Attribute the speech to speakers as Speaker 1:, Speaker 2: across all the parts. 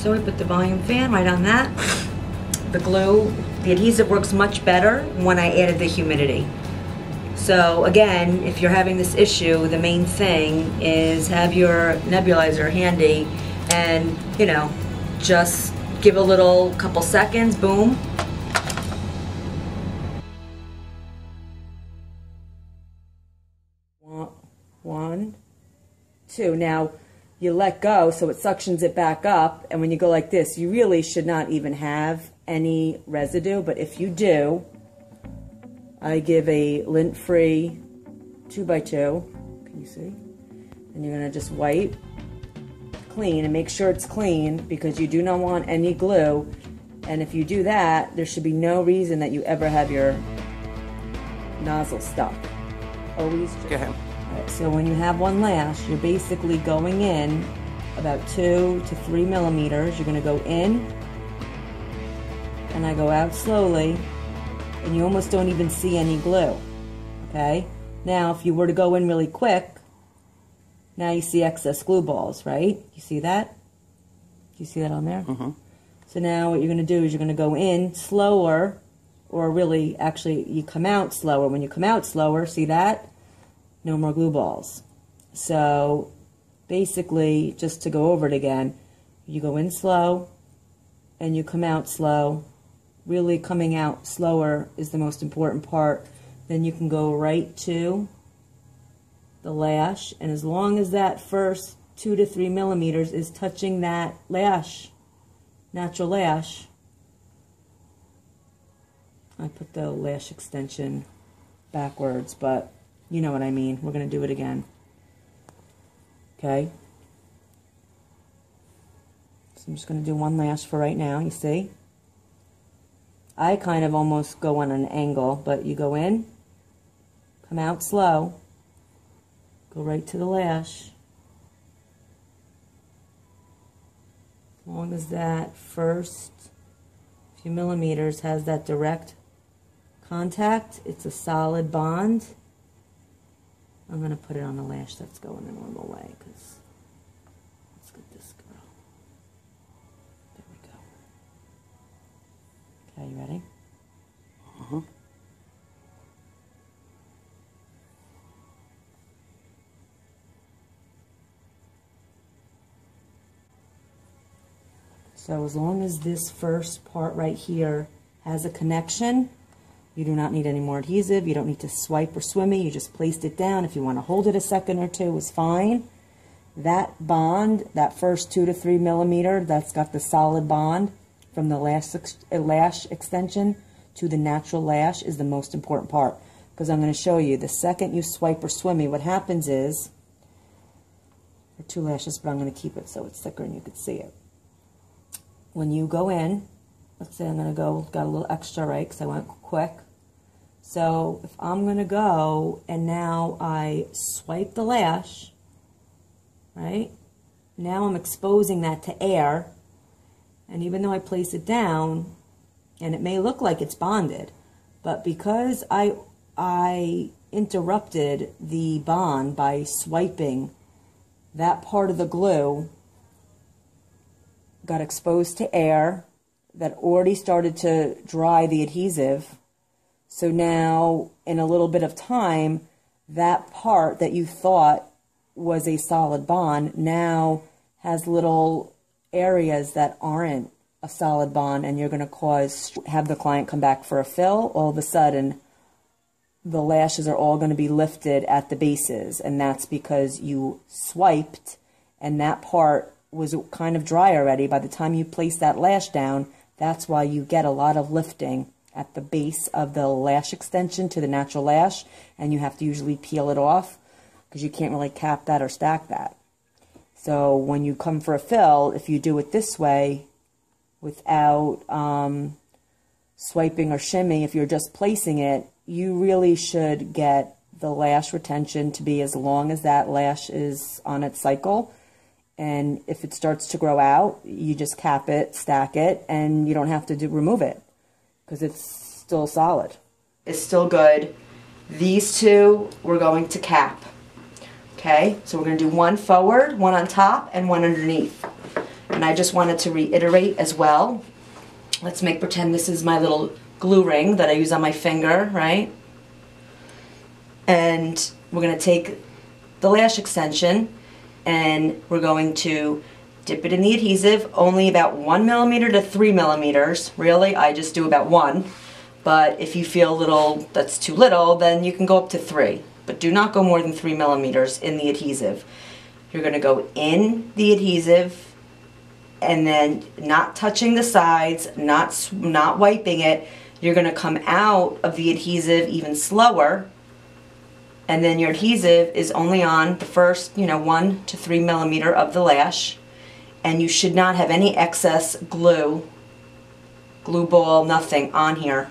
Speaker 1: So I put the volume fan right on that. The glue, the adhesive works much better when I added the humidity. So again, if you're having this issue, the main thing is have your nebulizer handy and, you know, just give a little couple seconds, boom. One, two. Now you let go so it suctions it back up, and when you go like this, you really should not even have any residue, but if you do, I give a lint-free 2x2, can you see? And you're gonna just wipe clean and make sure it's clean because you do not want any glue, and if you do that, there should be no reason that you ever have your nozzle stuck. Always just... Go ahead. Right, so when you have one lash, you're basically going in about 2 to 3 millimeters. You're going to go in, and I go out slowly, and you almost don't even see any glue. Okay? Now, if you were to go in really quick, now you see excess glue balls, right? You see that? Do you see that on there? Mm-hmm. So now what you're going to do is you're going to go in slower, or really, actually, you come out slower. When you come out slower, see that? No more glue balls. So basically, just to go over it again, you go in slow and you come out slow. Really coming out slower is the most important part. Then you can go right to the lash, and as long as that first 2 to 3 millimeters is touching that lash, natural lash, I put the lash extension backwards, but you know what I mean. We're going to do it again. Okay? So I'm just going to do one lash for right now, you see? I kind of almost go on an angle, but you go in, come out slow, go right to the lash. As long as that first few millimeters has that direct contact, it's a solid bond. I'm going to put it on the lash that's going the normal way, because let's get this girl. There we go. Okay, you ready? Uh-huh. So as long as this first part right here has a connection, you do not need any more adhesive. You don't need to swipe or swimmy. You just placed it down. If you want to hold it a second or two, is fine. That bond, that first 2 to 3 millimeter, that's got the solid bond from the lash extension to the natural lash is the most important part. Because I'm going to show you, the second you swipe or swimmy, what happens is, there are 2 lashes, but I'm going to keep it so it's thicker and you can see it. When you go in, let's say I'm going to go, got a little extra, right, because I went quick. So if I'm going to go and now I swipe the lash, right, now I'm exposing that to air, and even though I place it down, and it may look like it's bonded, but because I interrupted the bond by swiping, that part of the glue got exposed to air that already started to dry the adhesive. So now, in a little bit of time, that part that you thought was a solid bond now has little areas that aren't a solid bond, and you're going to have the client come back for a fill. All of a sudden, the lashes are all going to be lifted at the bases, and that's because you swiped, and that part was kind of dry already. By the time you place that lash down, that's why you get a lot of lifting at the base of the lash extension to the natural lash, and you have to usually peel it off because you can't really cap that or stack that. So when you come for a fill, if you do it this way without swiping or shimmy, if you're just placing it, you really should get the lash retention to be as long as that lash is on its cycle. And if it starts to grow out, you just cap it, stack it, and you don't have to remove it because it's still solid. It's still good. These two we're going to cap. Okay, so we're going to do one forward, one on top, and one underneath. And And I just wanted to reiterate as well. Let's pretend this is my little glue ring that I use on my finger, right? And we're going to take the lash extension and we're going to dip it in the adhesive, only about 1 millimeter to 3 millimeters. Really, I just do about 1. But if you feel that's too little, then you can go up to 3. But do not go more than 3 millimeters in the adhesive. You're going to go in the adhesive and then not touching the sides, not wiping it. You're going to come out of the adhesive even slower, and then your adhesive is only on the first 1 to 3 millimeter of the lash, and you should not have any excess glue ball, nothing on here,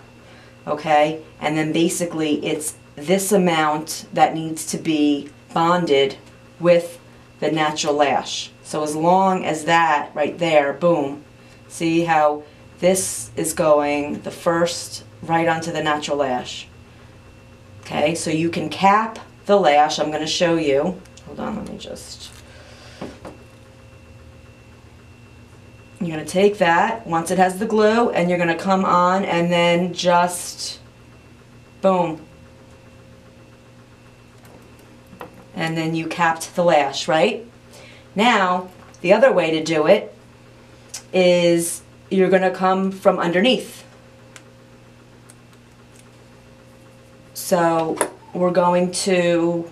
Speaker 1: okay? And then basically it's this amount that needs to be bonded with the natural lash. So as long as that right there, boom, see how this is going the first right onto the natural lash. Okay, so you can cap the lash. I'm going to show you. Hold on, let me just. You're going to take that once it has the glue and you're going to come on and then just boom. And then you capped the lash, right? Now, the other way to do it is you're going to come from underneath. So we're going to,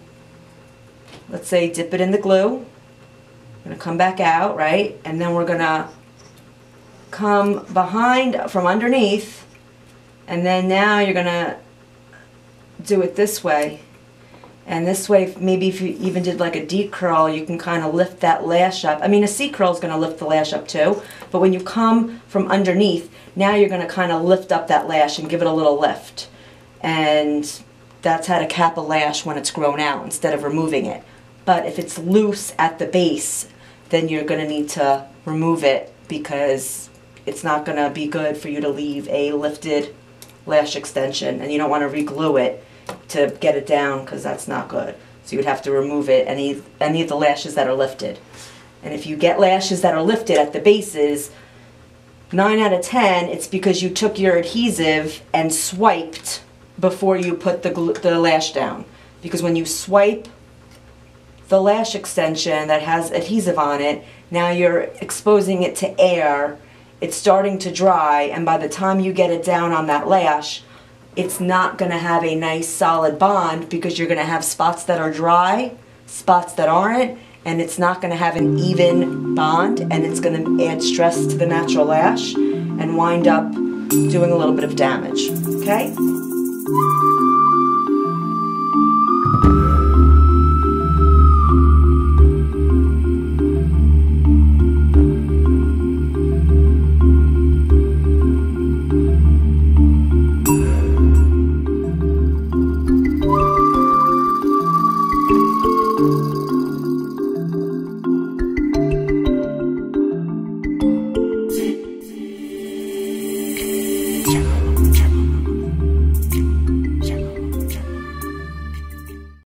Speaker 1: let's say, dip it in the glue. We're going to come back out, right? And then we're going to come behind from underneath, and then now you're going to do it this way. And this way, maybe if you even did like a D curl, you can kind of lift that lash up. I mean, a C curl is going to lift the lash up too, but when you come from underneath, now you're going to kind of lift up that lash and give it a little lift. And that's how to cap a lash when it's grown out instead of removing it. But if it's loose at the base, then you're going to need to remove it because it's not going to be good for you to leave a lifted lash extension, and you don't want to re-glue it to get it down because that's not good. So you would have to remove it, any of the lashes that are lifted. And if you get lashes that are lifted at the bases, 9 out of 10, it's because you took your adhesive and swiped before you put the lash down. Because when you swipe the lash extension that has adhesive on it, now you're exposing it to air, it's starting to dry, and by the time you get it down on that lash, it's not going to have a nice solid bond because you're going to have spots that are dry, spots that aren't, and it's not going to have an even bond, and it's going to add stress to the natural lash and wind up doing a little bit of damage, okay?